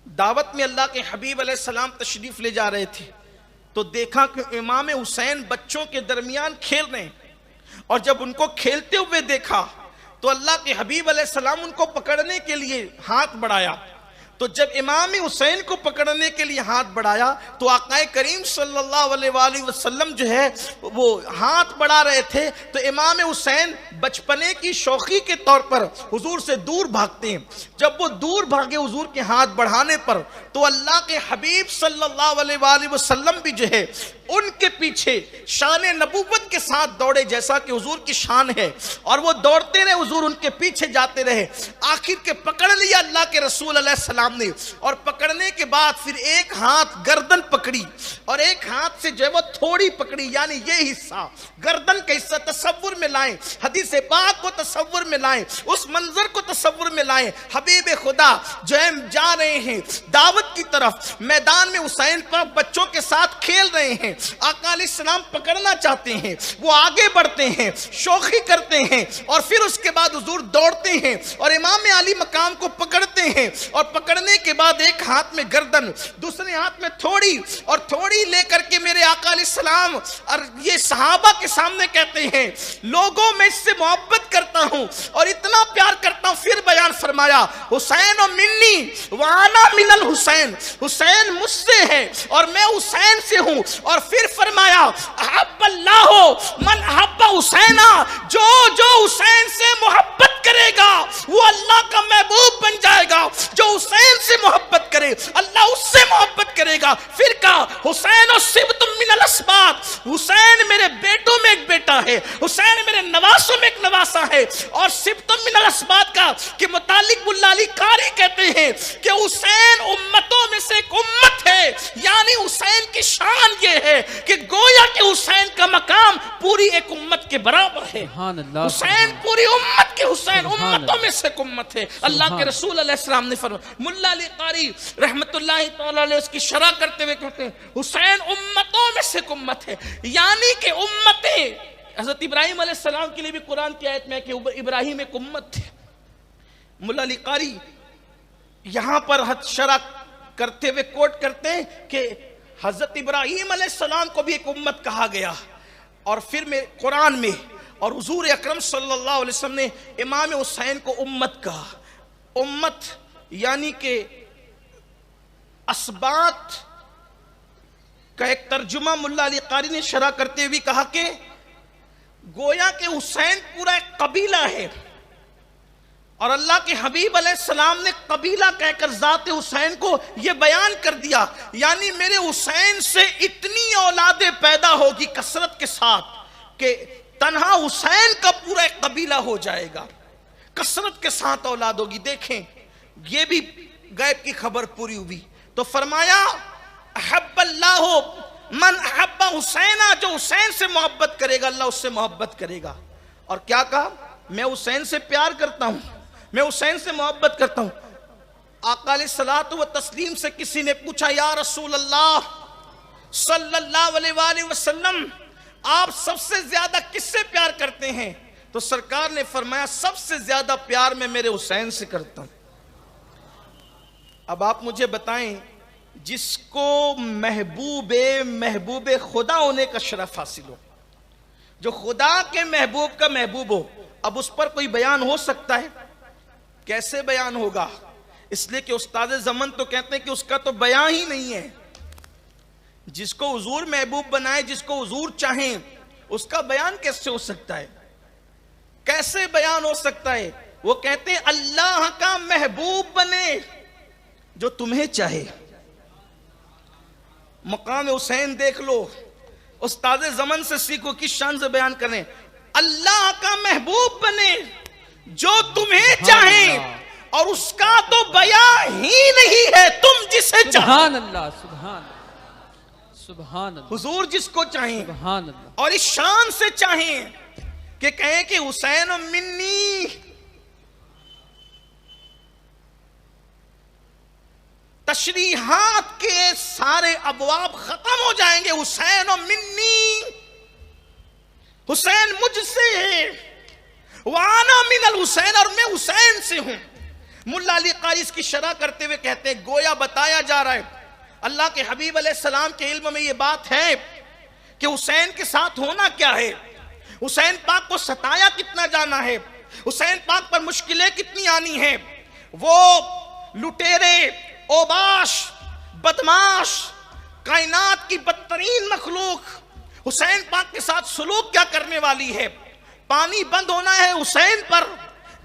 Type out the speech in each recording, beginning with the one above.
दावत में अल्लाह के हबीब अलैहिस्सलाम तशरीफ ले जा रहे थे तो देखा कि इमाम हुसैन बच्चों के दरमियान खेल रहे हैं, और जब उनको खेलते हुए देखा तो अल्लाह के हबीब अलैहिस्सलाम उनको पकड़ने के लिए हाथ बढ़ाया। तो जब इमाम हुसैन को पकड़ने के लिए हाथ बढ़ाया तो आक़ाए करीम सल्लल्लाहु अलैहि वसल्लम जो है वो हाथ बढ़ा रहे थे, तो इमाम हुसैन बचपने की शौकी के तौर पर हुजूर से दूर भागते हैं। जब वो दूर भागे हुजूर के हाथ बढ़ाने पर तो अल्लाह के हबीब सल्लल्लाहु अलैहि वसल्लम भी जो है उनके पीछे शान नबूवत के साथ दौड़े, जैसा कि हुजूर की शान है, और वो दौड़ते रहे, हुजूर उनके पीछे जाते रहे। आखिर के पकड़ लिया अल्लाह के रसूल अलैहिस्सलाम ने, और पकड़ने के बाद फिर एक हाथ गर्दन पकड़ी और एक हाथ से जो है वो थोड़ी पकड़ी, यानी ये हिस्सा गर्दन का हिस्सा तसव्वुर में लाएं, हदीस पाक को तसव्वुर में लाएं, उस मंजर को तसव्वुर में लाएं। हबीब खुदा जो है जा रहे हैं दावत की तरफ, मैदान में हुसैन पर बच्चों के साथ खेल रहे हैं, आका अलैहिस्सलाम पकड़ना चाहते हैं, वो आगे बढ़ते हैं, शौखी करते हैं, और फिर उसके बाद हुजूर दौड़ते हैं और इमाम अली मकाम को पकड़ते हैं, और पकड़ने के बाद एक हाथ में गर्दन, दूसरे हाथ में थोड़ी, और थोड़ी लेकर के मेरे आका अलैहिस्सलाम और ये सहाबा के सामने कहते हैं, लोगों में इससे मोहब्बत करता हूं और इतना प्यार करता हूं। फिर बयान फरमाया, हुसैन और मिन्नी वाना मिनल हुसैन, हुसैन मुझसे है और मैं हुसैन से हूं। और फिर फरमाया, अहब्बल्लाहु मन अहब्बा हुसैना, जो जो हुसैन से मोहब्बत करेगा वो अल्लाह का महबूब बन जाएगा, जो हुसैन से मोहब्बत करे अल्लाह उससे मोहब्बत करेगा। फिर कहा, हुसैन और सिबतुम मिनल अस्बात, हुसैन मेरे बेटों में एक बेटा है, हुसैन मेरे नवासों में एक नवासा है। और सिबतुम मिनल अस्बात का के मुतालिक मुल्ला अली कारी कहते हैं कि हुसैन उम्मतों में से एक उम्मत है, यानी हुसैन की शान ये है कि गोया कि हुसैन का मकाम पूरी एक उम्मत के बराबर है। हुसैन पूरी उम्मत के, हुसैन उम्मतों में से एक उम्मत है। अल्लाह के रसूल अलैहिस्सलाम ने फरमाया, मुल्ला अली कारी रहमतुल्लाहि तआला अलैहि उसकी शरह करते हुए कहते हैं, हुसैन उम्मतों में से एक उम्मत है, यानी कि उम्मतें हज़रत इब्राहिम अलैहिस्सलाम के लिए भी कुरान की आयत में है कि इब्राहिम एक उम्मत थे। मुल्ला अली कारी यहां पर शरह करते हुए कोट करते हैं कि हजरत इब्राहिम अलैहिस्सलाम को भी एक उम्मत कहा गया, और फिर में कुरान में और हुजूर अकरम सल्लल्लाहु अलैहि वसल्लम ने इमाम हुसैन को उम्मत कहा। उम्मत यानी कि अस्बात का एक तर्जुमा मुल्ला अली कारी ने शरह करते हुए कहा कि गोया के हुसैन पूरा एक कबीला है, और अल्लाह के हबीब अलैहिस्सलाम ने कबीला कहकर जात हुसैन को यह बयान कर दिया, यानी मेरे हुसैन से इतनी औलादें पैदा होगी कसरत के साथ कि तन्हा हुसैन का पूरा एक कबीला हो जाएगा, कसरत के साथ औलाद होगी। देखें ये भी गैब की खबर पूरी हुई। तो फरमाया, अहब्बल्लाहु मन अहब्बा हुसैना, जो हुसैन से मोहब्बत करेगा अल्लाह उससे मोहब्बत करेगा। और क्या कहा, मैं हुसैन से प्यार करता हूं, मैं हुसैन से मोहब्बत करता हूं। आका अलैहिस्सलातु व तस्लीम से किसी ने पूछा, या रसूल अल्लाह सल्लल्लाहु अलैहि वसल्लम, आप सबसे ज्यादा किससे प्यार करते हैं? तो सरकार ने फरमाया, सबसे ज्यादा प्यार मैं मेरे हुसैन से करता हूं। अब आप मुझे बताएं, जिसको महबूबे खुदा होने का शरफ हासिल हो, जो खुदा के महबूब का महबूब हो, अब उस पर कोई बयान हो सकता है? कैसे बयान होगा? इसलिए कि उस्ताद ज़मन तो कहते हैं कि उसका तो बयान ही नहीं है। जिसको हुजूर महबूब बनाए, जिसको हुजूर चाहें, उसका बयान कैसे हो सकता है? कैसे बयान हो सकता है? वो कहते हैं अल्लाह का महबूब बने जो तुम्हें चाहे। मकाम हुसैन देख लो, उस्ताद ज़मन से सीखो, किस शान से बयान करें। अल्लाह का महबूब बने जो तुम्हें चाहे, और उसका तो बयान ही नहीं है, तुम जिसे चाहे। सुभान अल्लाह, सुभान सुभान अल्लाह, हुजूर जिसको चाहे सुभान अल्लाह, और इस शान से चाहें कि कहें कि हुसैन मिन्नी, तशरीहात के सारे अबवाब खत्म हो जाएंगे। हुसैन और मिन्नी, हुसैन मुझसे है, वाना मिनल हुसैन, और मैं हुसैन से हूं। मुल्ला अली कारी इसकी शरह करते हुए कहते हैं, गोया बताया जा रहा है अल्लाह के हबीब अलैहिस्सलाम के इल्म में ये बात है कि हुसैन के साथ होना क्या है, हुसैन पाक को सताया कितना जाना है, हुसैन पाक पर मुश्किलें कितनी आनी है, वो लुटेरे, ओबाश, बदमाश, कायनात की बदतरीन मखलूक हुसैन पाक के साथ सुलूक क्या करने वाली है। पानी बंद होना है हुसैन पर,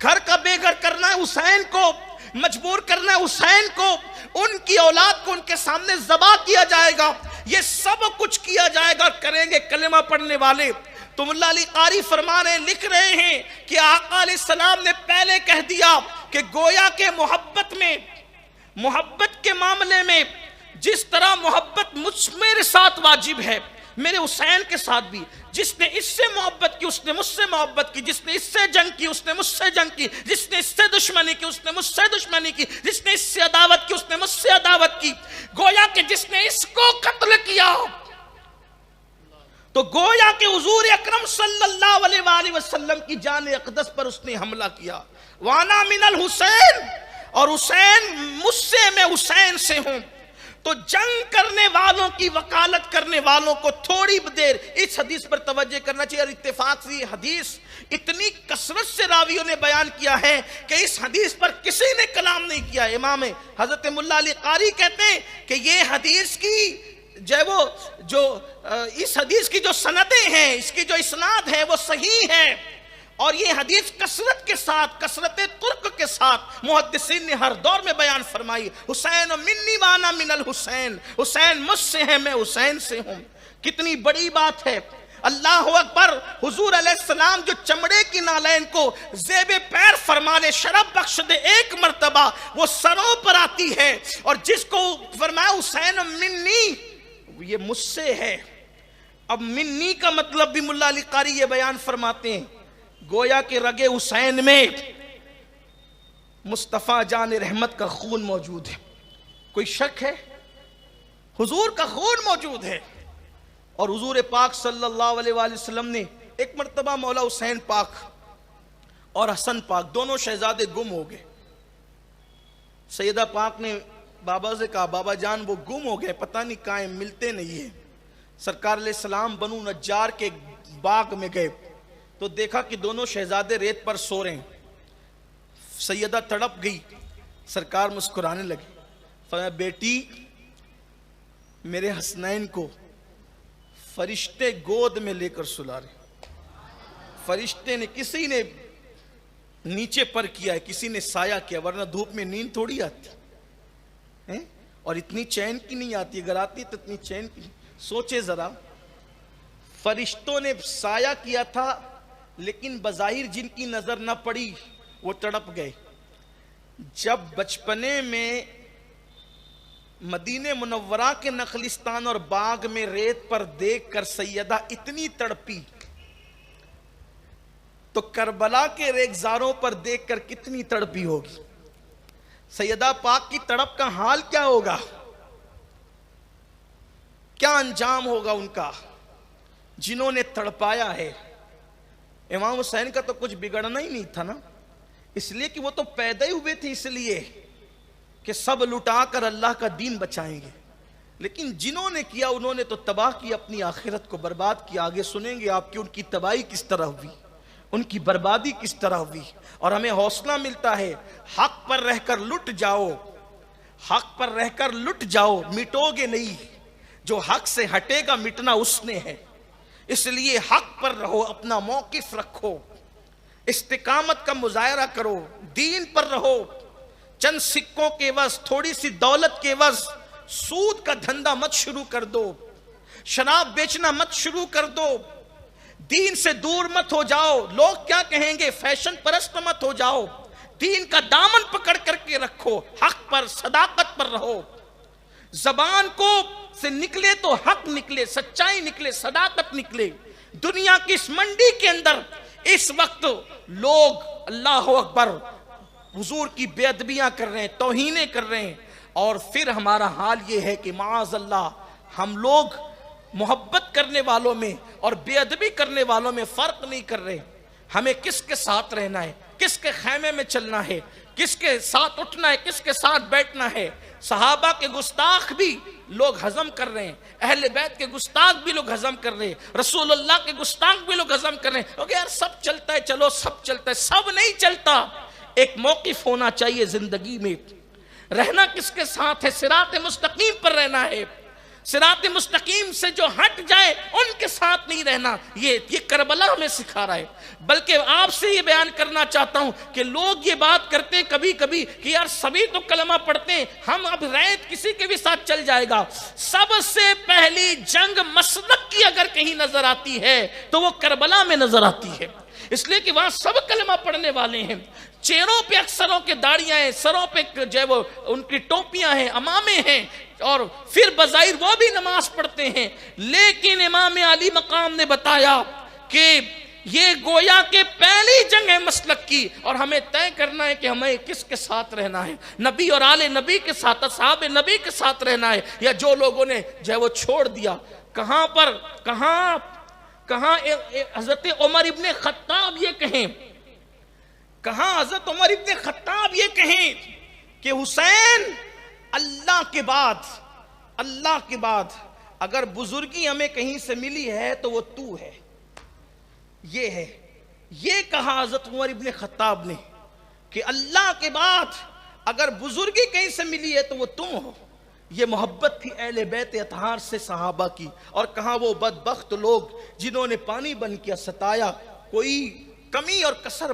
घर का बेघर करना है हुसैन को, मजबूर करना है हुसैन को, उनकी औलाद को उनके सामने ज़बा किया जाएगा, ये सब कुछ किया जाएगा, करेंगे कलमा पढ़ने वाले। तो मुल्ला अली कारी फरमा रहे, लिख रहे हैं कि आका अलैहिस्सलाम ने पहले कह दिया कि गोया के मोहब्बत में, मोहब्बत के मामले में जिस तरह मोहब्बत मेरे साथ वाजिब है, मेरे हुसैन के साथ भी, जिसने इससे मोहब्बत की उसने मुझसे मोहब्बत की, जिसने इससे जंग की उसने मुझसे जंग की, जिसने इससे दुश्मनी की उसने मुझसे दुश्मनी की, जिसने इससे अदावत की उसने मुझसे अदावत की। गोया कि जिसने इसको कत्ल किया तो गोया के हुजूर अकरम सल्लल्लाहु अलैहि वसल्लम की जान अक़दस पर उसने हमला किया। वाना मिनल हुसैन, और हुसैन मुझसे, मैं हुसैन से हूं। तो जंग करने वालों की वकालत करने वालों को थोड़ी देर इस हदीस पर तवज्जो करना चाहिए। और इत्तेफाक से ये हदीस इतनी कसरत से रावियों ने बयान किया है कि इस हदीस पर किसी ने कलाम नहीं किया। इमाम हजरत मुल्ला अली कारी कहते हैं कि ये हदीस की जो इस हदीस की जो सनदें हैं, इसकी जो इस्नाद है वो सही है, और ये हदीस कसरत के साथ, कसरत तुर्क के साथ मुहद्दिसीन ने हर दौर में बयान फरमाई। हुसैन मिन्नी वाना मिनल हुसैन, हुसैन मुझसे है मैं हुसैन से हूं। कितनी बड़ी बात है। अल्लाह अकबर। हुजूर अलैहिस्सलाम जो चमड़े की नालैन को जेबे पैर फरमाने शरफ बख्श दे एक मर्तबा, वो सरों पर आती है, और जिसको फरमाया हुसैन मिन्नी, ये मुझसे है। अब मिन्नी का मतलब भी मुल्ला अली कारी ये बयान फरमाते हैं, गोया के रगे हुसैन में मुस्तफ़ा जान रहमत का खून मौजूद है। कोई शक है? हुजूर का खून मौजूद है। और हुजूर पाक सल्लल्लाहु अलैहि वसल्लम ने एक मर्तबा मौला हुसैन पाक और हसन पाक दोनों शहजादे गुम हो गए। सैयदा पाक ने बाबा से कहा, बाबा जान वो गुम हो गए, पता नहीं कहाँ हैं, मिलते नहीं है। सरकार अलैहिस्सलाम बनु नज्जार के बाग में गए तो देखा कि दोनों शहजादे रेत पर सो रहे हैं। सैयदा तड़प गई, सरकार मुस्कुराने लगे, फरमाया बेटी मेरे हसनैन को फरिश्ते गोद में लेकर सुला रहे। फरिश्ते ने, किसी ने नीचे पर किया है, किसी ने साया किया, वरना धूप में नींद थोड़ी आती है, और इतनी चैन की नहीं आती, अगर आती तो इतनी चैन की। सोचे जरा, फरिश्तों ने साया किया था, लेकिन बज़ाहिर जिनकी नजर न पड़ी वो तड़प गए। जब बचपने में मदीने मुनव्वरा के नखलिस्तान और बाग में रेत पर देखकर सैयदा इतनी तड़पी, तो करबला के रेगजारों पर देखकर कितनी तड़पी होगी। सैयदा पाक की तड़प का हाल क्या होगा, क्या अंजाम होगा उनका, जिन्होंने तड़पाया है। इमाम हुसैन का तो कुछ बिगड़ना ही नहीं था ना, इसलिए कि वो तो पैदा ही हुए थे इसलिए कि सब लुटा कर अल्लाह का दीन बचाएंगे। लेकिन जिन्होंने किया उन्होंने तो तबाह की, अपनी आखिरत को बर्बाद किया। आगे सुनेंगे आपकी उनकी तबाही किस तरह हुई, उनकी बर्बादी किस तरह हुई। और हमें हौसला मिलता है, हक पर रहकर लुट जाओ, हक पर रहकर लुट जाओ, मिटोगे नहीं। जो हक से हटेगा मिटना उसने है। इसलिए हक पर रहो, अपना मौकिफ रखो, इस्तिकामत का मुजाहरा करो, दीन पर रहो। चंद सिक्कों के वश, थोड़ी सी दौलत के वश सूद का धंधा मत शुरू कर दो, शराब बेचना मत शुरू कर दो, दीन से दूर मत हो जाओ। लोग क्या कहेंगे, फैशन परस्त मत हो जाओ। दीन का दामन पकड़ करके रखो, हक पर, सदाकत पर रहो। जबान को से निकले तो हक निकले, सच्चाई निकले, सदाकत निकले। दुनिया की इस मंडी के अंदर इस वक्त लोग अल्लाह अकबर हुजूर की बेअदबियां कर रहे हैं, तौहीनें कर रहे हैं, और फिर हमारा हाल ये है कि माअज़ल्लाह हम लोग मोहब्बत करने वालों में और बेअदबी करने वालों में फर्क नहीं कर रहे। हमें किसके साथ रहना है, किसके खैमे में चलना है, किसके साथ उठना है, किसके साथ बैठना है। सहाबा के गुस्ताख भी लोग हजम कर रहे हैं, अहले बैत के गुस्ताख भी लोग हजम कर रहे हैं, रसूलुल्लाह के गुस्ताख भी लोग हजम कर रहे हैं। क्योंकि यार सब चलता है, चलो सब चलता है, सब नहीं चलता। एक मौकिफ होना चाहिए जिंदगी में, रहना किसके साथ है, सिरात मुस्तकीम पर रहना है। सिरात मुस्तकीम से जो हट जाए उनके साथ नहीं रहना। ये करबला हमें सिखा रहा है। बल्कि आपसे ये बयान करना चाहता हूं कि लोग ये बात करते हैं कभी कभी कि यार सभी तो कलमा पढ़ते हैं, हम अब रैत किसी के भी साथ चल जाएगा। सबसे पहली जंग मसलक की अगर कहीं नजर आती है तो वो करबला में नजर आती है, इसलिए कि वहां सब कलमा पढ़ने वाले हैं। चेहरों पे अक्सरों के दाढ़ियां हैं, सरों पे जो है वो उनकी टोपियां हैं, अमामे हैं, और फिर बज़ाहिर वो भी नमाज पढ़ते हैं। लेकिन इमाम अली मकाम ने बताया कि ये गोया के पहली जंग है मसलक की, और हमें तय करना है कि हमें किसके साथ रहना है, नबी और आले नबी के साथ, असहाब नबी के साथ रहना है, या जो लोगों ने जो है वो छोड़ दिया। कहां पर कहां हजरत उमर इब्ने खत्ताब ये कहें, कहां हजरत उमर इब्ने खत्ताब ये कहें कि हुसैन अल्लाह के बाद अगर बुजुर्गी हमें कहीं से मिली है तो वो तू है, ये है। ये कहा हजरत उमर इब्ने खत्ताब ने कि अल्लाह के बाद अगर बुजुर्गी कहीं से मिली है तो वो तुम हो। ये मोहब्बत थी अहले बैत अतहार से सहाबा की। और कहा वो बदबख्त लोग जिन्होंने पानी बन किया सताया, कोई कमी और कसर